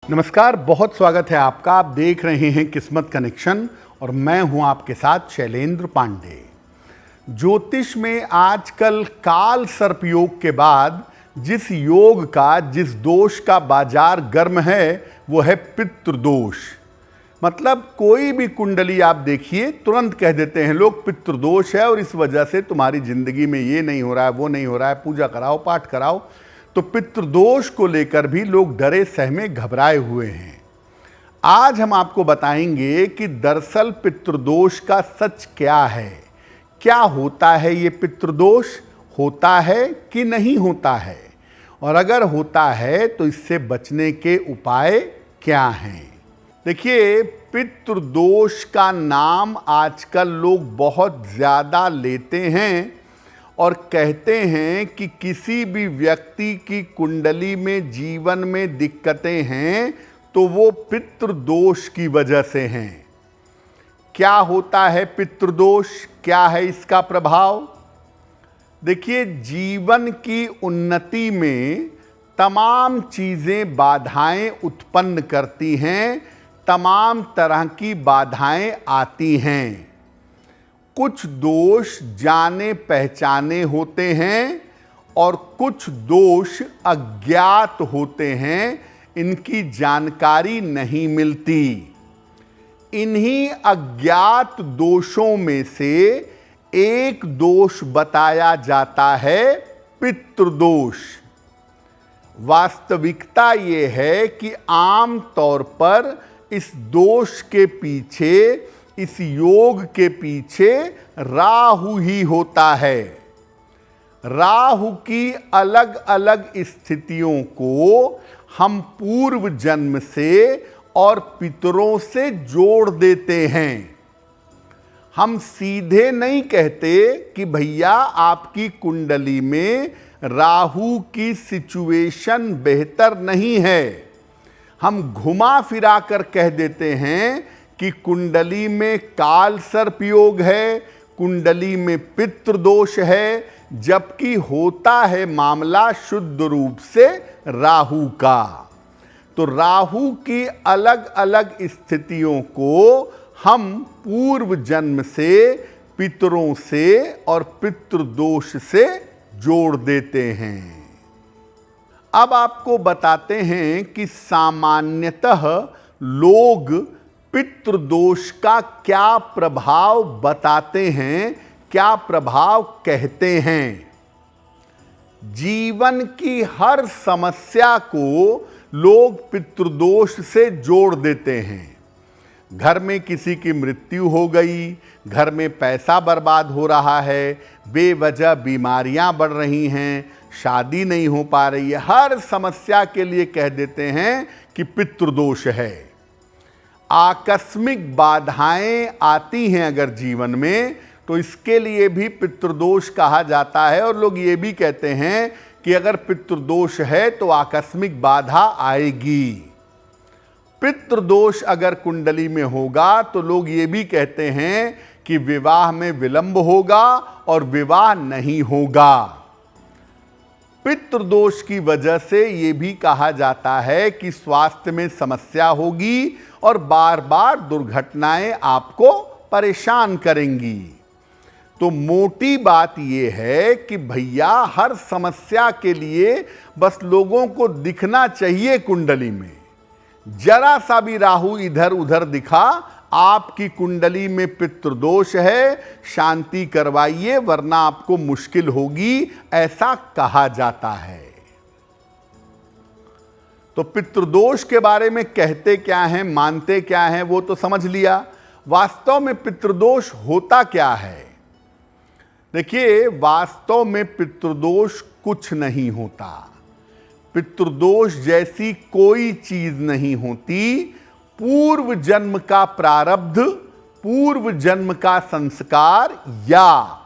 नमस्कार, बहुत स्वागत है आपका। आप देख रहे हैं किस्मत कनेक्शन और मैं हूं आपके साथ शैलेंद्र पांडे। ज्योतिष में आजकल काल सर्प योग के बाद जिस योग का, जिस दोष का बाजार गर्म है वो है पितृदोष। मतलब कोई भी कुंडली आप देखिए, तुरंत कह देते हैं लोग पितृदोष है और इस वजह से तुम्हारी जिंदगी में ये नहीं हो रहा है, वो नहीं हो रहा है, पूजा कराओ, पाठ कराओ। तो पितृदोष को लेकर भी लोग डरे सहमे घबराए हुए हैं। आज हम आपको बताएंगे कि दरअसल पितृदोष का सच क्या है, क्या होता है। ये पितृदोष होता है कि नहीं होता है, और अगर होता है तो इससे बचने के उपाय क्या हैं। देखिए, पितृदोष का नाम आजकल लोग बहुत ज़्यादा लेते हैं और कहते हैं कि किसी भी व्यक्ति की कुंडली में जीवन में दिक्कतें हैं तो वो पितृदोष की वजह से हैं। क्या होता है पितृदोष, क्या है इसका प्रभाव? देखिए, जीवन की उन्नति में तमाम चीज़ें बाधाएं उत्पन्न करती हैं, तमाम तरह की बाधाएं आती हैं। कुछ दोष जाने पहचाने होते हैं और कुछ दोष अज्ञात होते हैं, इनकी जानकारी नहीं मिलती। इन्हीं अज्ञात दोषों में से एक दोष बताया जाता है पितृदोष। वास्तविकता ये है कि आम तौर पर इस दोष के पीछे, इस योग के पीछे राहु ही होता है। राहु की अलग अलग स्थितियों को हम पूर्व जन्म से और पितरों से जोड़ देते हैं। हम सीधे नहीं कहते कि भैया आपकी कुंडली में राहु की सिचुएशन बेहतर नहीं है। हम घुमा फिरा कर कह देते हैं कि कुंडली में काल सर्प योग है, कुंडली में पितृदोष है, जबकि होता है मामला शुद्ध रूप से राहु का। तो राहु की अलग अलग स्थितियों को हम पूर्व जन्म से, पितरों से और पितृदोष से जोड़ देते हैं। अब आपको बताते हैं कि सामान्यतः लोग पितृदोष का क्या प्रभाव बताते हैं, क्या प्रभाव कहते हैं। जीवन की हर समस्या को लोग पितृदोष से जोड़ देते हैं। घर में किसी की मृत्यु हो गई, घर में पैसा बर्बाद हो रहा है, बेवजह बीमारियां बढ़ रही हैं, शादी नहीं हो पा रही है, हर समस्या के लिए कह देते हैं कि पितृदोष है। आकस्मिक बाधाएं आती हैं अगर जीवन में, तो इसके लिए भी पितृदोष कहा जाता है। और लोग ये भी कहते हैं कि अगर पितृदोष है तो आकस्मिक बाधा आएगी। पितृदोष अगर कुंडली में होगा तो लोग ये भी कहते हैं कि विवाह में विलंब होगा और विवाह नहीं होगा। पितृदोष की वजह से ये भी कहा जाता है कि स्वास्थ्य में समस्या होगी और बार बार दुर्घटनाएं आपको परेशान करेंगी। तो मोटी बात यह है कि भैया हर समस्या के लिए बस लोगों को दिखना चाहिए कुंडली में। जरा सा भी राहु इधर उधर दिखा, आपकी कुंडली में पितृदोष है, शांति करवाइए वरना आपको मुश्किल होगी, ऐसा कहा जाता है। तो पितृदोष के बारे में कहते क्या हैं, मानते क्या हैं, वो तो समझ लिया। वास्तव में पितृदोष होता क्या है? देखिए, वास्तव में पितृदोष कुछ नहीं होता। पितृदोष जैसी कोई चीज नहीं होती। पूर्व जन्म का प्रारब्ध, पूर्व जन्म का संस्कार या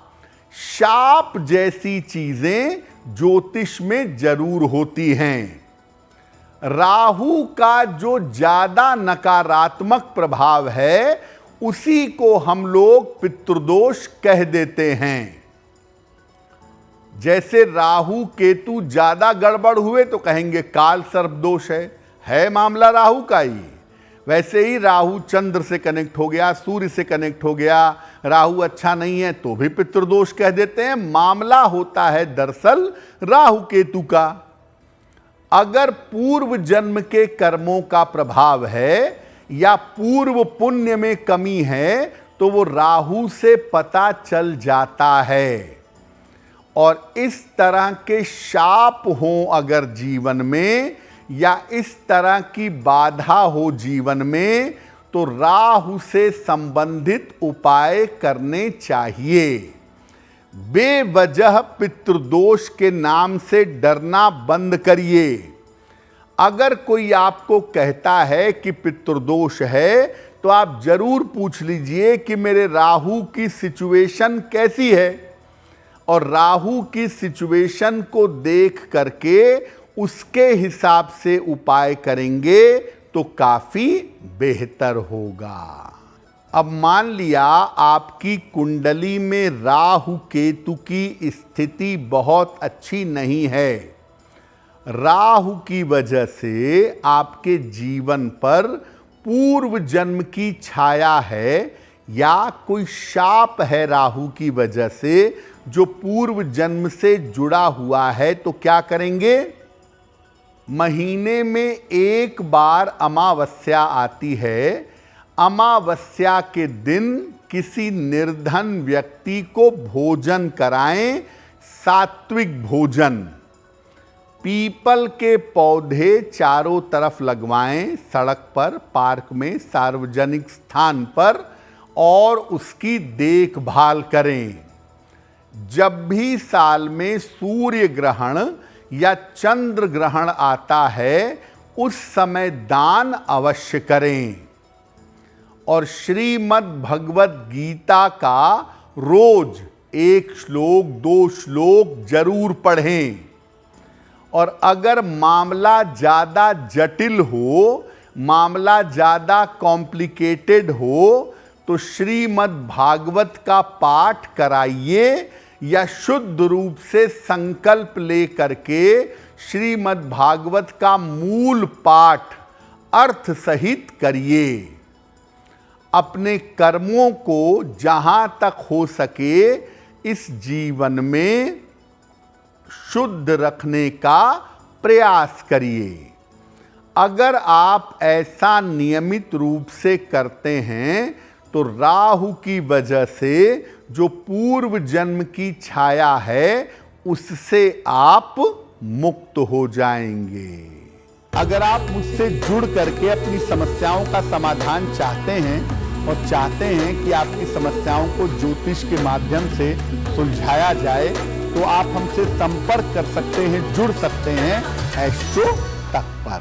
शाप जैसी चीजें ज्योतिष में जरूर होती हैं। राहु का जो ज्यादा नकारात्मक प्रभाव है उसी को हम लोग पितृदोष कह देते हैं। जैसे राहु केतु ज्यादा गड़बड़ हुए तो कहेंगे काल सर्प दोष है, है मामला राहु का ही। वैसे ही राहु चंद्र से कनेक्ट हो गया, सूर्य से कनेक्ट हो गया, राहु अच्छा नहीं है तो भी पितृदोष कह देते हैं। मामला होता है दरअसल राहु केतु का। अगर पूर्व जन्म के कर्मों का प्रभाव है या पूर्व पुण्य में कमी है तो वो राहु से पता चल जाता है। और इस तरह के शाप हो अगर जीवन में या इस तरह की बाधा हो जीवन में तो राहु से संबंधित उपाय करने चाहिए। बेवजह पितृदोष के नाम से डरना बंद करिए। अगर कोई आपको कहता है कि पितृदोष है तो आप जरूर पूछ लीजिए कि मेरे राहु की सिचुएशन कैसी है, और राहु की सिचुएशन को देख करके उसके हिसाब से उपाय करेंगे तो काफी बेहतर होगा। अब मान लिया आपकी कुंडली में राहु केतु की स्थिति बहुत अच्छी नहीं है, राहु की वजह से आपके जीवन पर पूर्व जन्म की छाया है या कोई शाप है राहु की वजह से जो पूर्व जन्म से जुड़ा हुआ है, तो क्या करेंगे? महीने में एक बार अमावस्या आती है। अमावस्या के दिन किसी निर्धन व्यक्ति को भोजन कराएं, सात्विक भोजन। पीपल के पौधे चारों तरफ लगवाएं, सड़क पर, पार्क में, सार्वजनिक स्थान पर, और उसकी देखभाल करें। जब भी साल में सूर्य ग्रहण या चंद्र ग्रहण आता है उस समय दान अवश्य करें। और श्रीमद् भगवत गीता का रोज 1 श्लोक 2 श्लोक जरूर पढ़ें। और अगर मामला ज़्यादा जटिल हो, मामला ज़्यादा कॉम्प्लिकेटेड हो तो श्रीमद् भागवत का पाठ कराइए या शुद्ध रूप से संकल्प ले करके श्रीमद् भागवत का मूल पाठ अर्थ सहित करिए। अपने कर्मों को जहां तक हो सके इस जीवन में शुद्ध रखने का प्रयास करिए। अगर आप ऐसा नियमित रूप से करते हैं तो राहु की वजह से जो पूर्व जन्म की छाया है उससे आप मुक्त हो जाएंगे। अगर आप मुझसे जुड़ करके अपनी समस्याओं का समाधान चाहते हैं और चाहते हैं कि आपकी समस्याओं को ज्योतिष के माध्यम से सुलझाया जाए तो आप हमसे संपर्क कर सकते हैं, जुड़ सकते हैं एस्ट्रो तक पर।